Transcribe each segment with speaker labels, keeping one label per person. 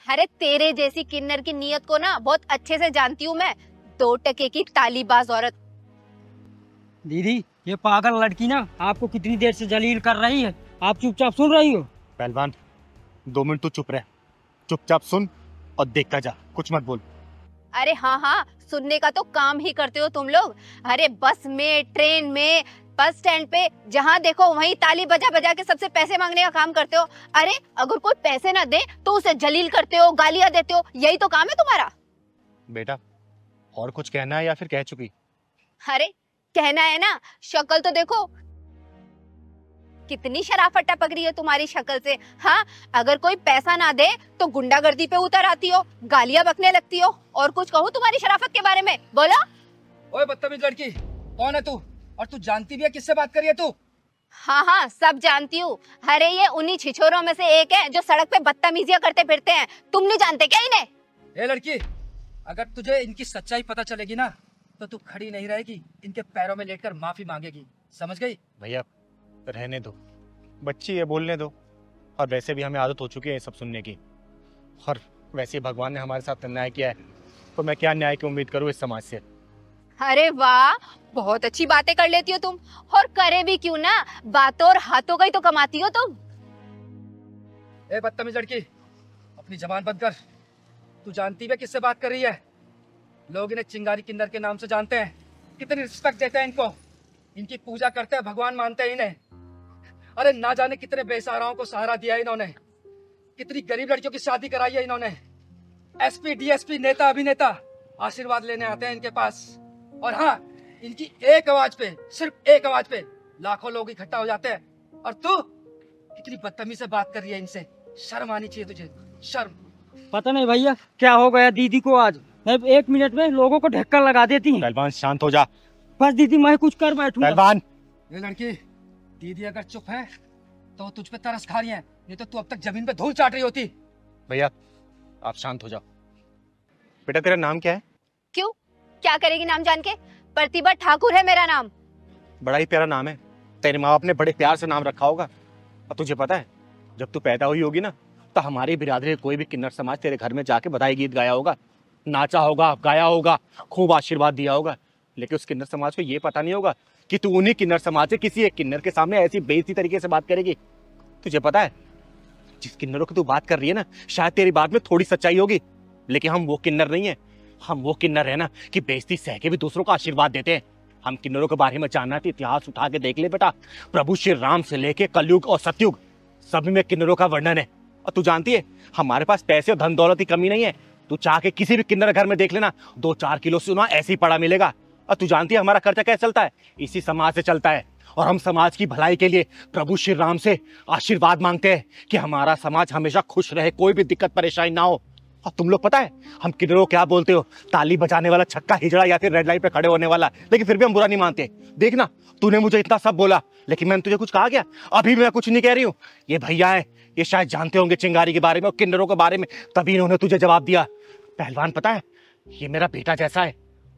Speaker 1: अरे तेरे जैसी किन्नर की नीयत को ना बहुत अच्छे से जानती हूँ मैं। 2 टके की तालीबाज औरत।
Speaker 2: दीदी, ये पागल लड़की ना आपको कितनी देर से जलील कर रही है, आप चुपचाप सुन रही हो?
Speaker 3: पहलवान 2 मिनट तू चुप रह, चुपचाप सुन और देखता जा, कुछ मत बोल।
Speaker 1: अरे हाँ हाँ, सुनने का तो काम ही करते हो तुम लोग। अरे बस में, ट्रेन में, बस स्टैंड पे, जहाँ देखो वहीं ताली बजा बजा के सबसे पैसे मांगने का काम करते हो। अरे अगर कोई पैसे ना दे तो उसे जलील करते हो, गालियां देते हो, यही तो काम है तुम्हारा।
Speaker 3: बेटा और कुछ कहना है या फिर कह चुकी?
Speaker 1: अरे कहना है ना, शक्ल तो देखो, कितनी शराफत टपक रही है तुम्हारी शक्ल से। हाँ, अगर कोई पैसा ना दे तो गुंडागर्दी पे उतर आती हो, गालियां बकने लगती हो। और कुछ कहूँ तुम्हारी शराफत के बारे में, बोलो।
Speaker 4: ओए बदतमीज लड़की, कौन है तू? और तू जानती भी है किससे बात कर रही है तू?
Speaker 1: हाँ हाँ, सब जानती हूँ। अरे ये उन्हीं छिछोरों में से एक है जो सड़क पे बदतमीजियां करते फिरते हैं। तुम नहीं जानते क्या इन्हें?
Speaker 4: ए लड़की, अगर तुझे इनकी सच्चाई पता चलेगी ना तो तू खड़ी नहीं रहेगी, इनके पैरों में लेटकर माफी मांगेगी, समझ गई?
Speaker 3: भैया रहने दो, बच्ची है, बोलने दो। और वैसे भी हमें आदत हो चुकी है ये सब सुनने की। और वैसे ही भगवान ने हमारे साथ अन्याय किया है, तो मैं क्या न्याय की उम्मीद करूँ इस समाज से?
Speaker 1: अरे वाह, बहुत अच्छी बातें कर लेती हो तुम। और करे भी क्यों ना, बातों और हाथों का ही तो कमाती हो तुम।
Speaker 4: ए बदतमीज लड़की, अपनी जबान बंद कर। तू जानती है किससे बात कर रही है? लोग इन्हें चिंगारी किन्नर के नाम से जानते हैं, कितनी रिस्पेक्ट देते हैं इनको, इनकी पूजा करते हैं, भगवान मानते हैं इन्हें। अरे ना जाने कितने बेसहाराओं को सहारा दिया इन्होंने, कितनी गरीब लड़कियों की शादी कराई है इन्होंने। एसपी, डीएसपी, नेता, अभिनेता आशीर्वाद लेने आते हैं इनके पास। और हाँ, इनकी एक आवाज पे, सिर्फ एक आवाज पे लाखों लोग इकट्ठा हो जाते हैं। और तू कितनी बदतमीजी से बात कर रही है इनसे, शर्म आनी चाहिए तुझे, शर्म।
Speaker 2: पता नहीं भैया क्या हो गया दीदी को आज, मैं 1 मिनट में लोगों को ढक्कन लगा देती हूँ।
Speaker 3: पहलवान शांत हो जा।
Speaker 2: बस दीदी मैं कुछ कर बैठूंगा।
Speaker 3: पहलवान
Speaker 4: ये लड़की, दीदी अगर चुप है तो तुझ पे तरस खा रही है, नहीं तो तू अब तक जमीन पे धूल चाट रही होती।
Speaker 3: भैया आप शांत हो जाओ। बेटा तेरा नाम क्या है?
Speaker 1: क्यों, क्या करेगी नाम जान के? प्रतिभा ठाकुर है मेरा नाम।
Speaker 3: बड़ा ही प्यारा नाम है, तेरे माँ बाप ने बड़े प्यार से नाम रखा होगा। और तुझे पता है जब तू पैदा हुई होगी ना तो हमारी बिरादरी का कोई भी किन्नर समाज तेरे घर में जाके बधाई गीत गाया होगा, नाचा होगा, गाया होगा, खूब आशीर्वाद दिया होगा। लेकिन उस किन्नर समाज को ये पता नहीं होगा कि तू उन्हीं किन्नर समाज से किसी एक किन्नर के सामने ऐसी बेइज्जती तरीके से बात करेगी। तुझे पता है जिस किन्नरों की तू बात कर रही है ना, शायद तेरी बात में थोड़ी सच्चाई होगी, लेकिन हम वो किन्नर नहीं है। हम वो किन्नर है ना कि बेइज्जती सह के भी दूसरों को आशीर्वाद देते हैं। हम किन्नरों के बारे में जानना तो इतिहास उठा के देख ले बेटा, प्रभु श्री राम से लेके कलयुग और सतयुग सभी में किन्नरों का वर्णन है। और तू जानती है हमारे पास पैसे और धन दौलत की कमी नहीं है। तू चाह के किसी भी किन्नर घर में देख लेना, 2-4 किलो सोना ऐसे ही पड़ा मिलेगा। और तू जानती है हमारा खर्चा कैसे चलता है? इसी समाज से चलता है। और हम समाज की भलाई के लिए प्रभु श्री राम से आशीर्वाद मांगते हैं कि हमारा समाज हमेशा खुश रहे, कोई भी दिक्कत परेशानी ना हो। और तुम लोग पता है हम किन्नरों क्या बोलते हो? ताली बजाने वाला, छक्का हिजड़ा या फिर रेड लाइट पे खड़े होने वाला। लेकिन फिर भी हम बुरा नहीं मानते। देखना तूने मुझे इतना सब बोला, लेकिन मैंने तुझे कुछ कहा क्या? अभी मैं कुछ नहीं कह रही हूँ। ये भैया है, ये शायद जानते होंगे चिंगारी के बारे में और किन्नरों के बारे में, तभी इन्होंने तुझे जवाब दिया। पहलवान पता है ये मेरा बेटा जैसा है,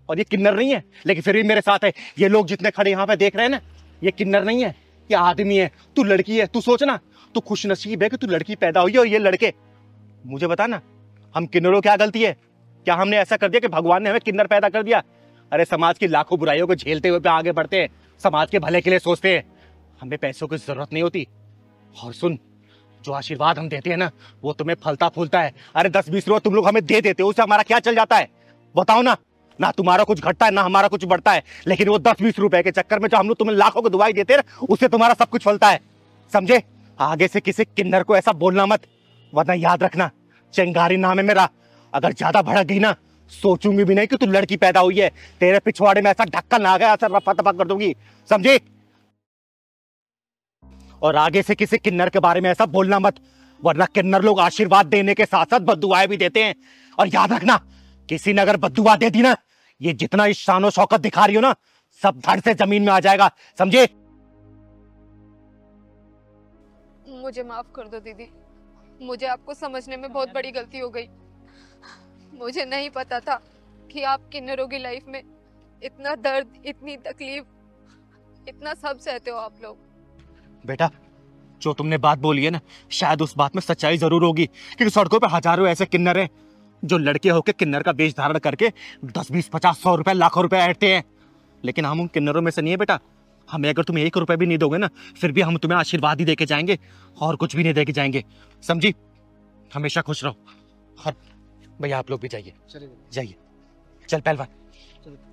Speaker 3: और ये किन्नर नहीं है लेकिन फिर भी मेरे साथ है। ये लोग जितने खड़े यहाँ पे देख रहे हैं ना, ये किन्नर नहीं है, ये आदमी है। तू लड़की है, तू सोचना, तू खुश नसीब है कि तू लड़की पैदा हुई है और ये लड़के। मुझे बता ना, हम किन्नरों क्या गलती है? क्या हमने ऐसा कर दिया कि भगवान ने हमें किन्नर पैदा कर दिया? अरे समाज की लाखों बुराइयों को झेलते हुए आगे बढ़ते हैं, समाज के भले के लिए सोचते हैं। हमें पैसों की जरूरत नहीं होती। और सुन, जो आशीर्वाद हम देते हैं ना वो तुम्हें फलता फूलता है। अरे 10-20 रुपए तुम लोग हमें दे देते हो, उससे हमारा क्या चल जाता है? बताओ ना, ना तुम्हारा कुछ घटता है ना हमारा कुछ बढ़ता है। लेकिन वो 10-20 रुपए के चक्कर में जो हम लोग तुम्हें लाखों की दुआई देते हैं ना, उससे तुम्हारा सब कुछ फलता है। समझे? आगे से किसी किन्नर को ऐसा बोलना मत, वरना याद रखना चिंगारी नाम है मेरा। अगर ज्यादा भड़क गई ना, सोचूंगी भी नहीं कि तू लड़की पैदा हुई है। तेरे पिछवाड़े में ऐसा ढक्कन आ गया, ऐसा रफा तफा कर दूंगी, समझे? और आगे से किसी किन्नर के बारे में ऐसा बोलना मत, वरना किन्नर लोग आशीर्वाद देने के साथ साथ बद्दुआएं भी देते हैं। और याद रखना, किसी ने अगर बद्दुआ दे दी ना, ये जितना इस शानो शौकत दिखा रही हो ना, सब धड़ से जमीन में आ जाएगा, समझे?
Speaker 5: मुझे माफ कर दो दीदी, मुझे आपको समझने में बहुत बड़ी गलती हो गई। मुझे नहीं पता था कि आप किन्नरों की लाइफ में इतना दर्द, इतनी तकलीफ, इतना सब सहते हो आप लोग।
Speaker 3: बेटा जो तुमने बात बोली है ना, शायद उस बात में सच्चाई जरूर होगी, क्योंकि सड़कों पे हजारों ऐसे किन्नर हैं जो लड़के होके किन्नर का वेश धारण करके 10, 20, 50, 100 रुपए, लाखों रुपए ऐंठते हैं। लेकिन हम उन किन्नरों में से नहीं है बेटा। हमें अगर तुम 1 रुपए भी नहीं दोगे ना, फिर भी हम तुम्हें आशीर्वाद ही देके जाएंगे और कुछ भी नहीं देके जाएंगे, समझी? हमेशा खुश रहो। और भैया आप लोग भी जाइए,
Speaker 4: चलिए
Speaker 3: जाइए। चल पहलवान।
Speaker 4: चलिए।